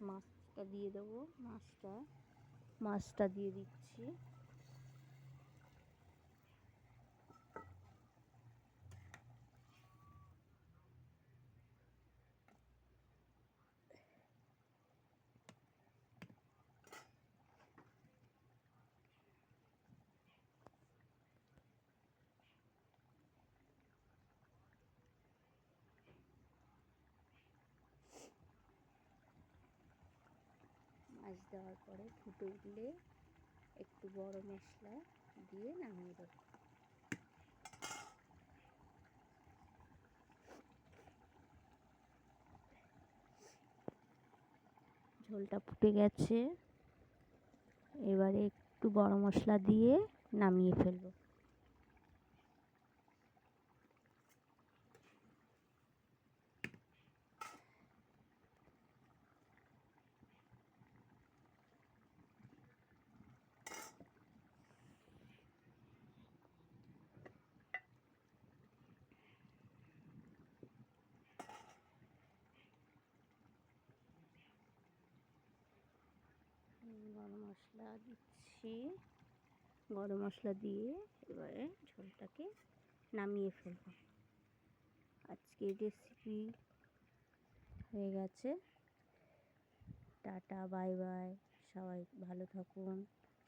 মাছটা দিয়ে দেবো। মাছটা দিয়ে দিচ্ছি। মাছ দেওয়ার পরে ফুটে উঠলে একটু বড় মশলা দিয়ে নামিয়ে দেবো। ঝোলটা ফুটে গেছে, এবারে একটু গরম মশলা দিয়ে নামিয়ে ফেলবো। গরম মশলা দিচ্ছি। গরম মশলা দিয়ে এবারে ঝোলটাকে নামিয়ে ফেলবো। আজকের রেসিপি হয়ে গেছে। Tata, bye bye. সবাই ভালো থাকুন,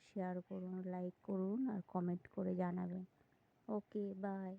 শেয়ার করুন, লাইক করুন আর কমেন্ট করে জানাবেন। ওকে, বাই।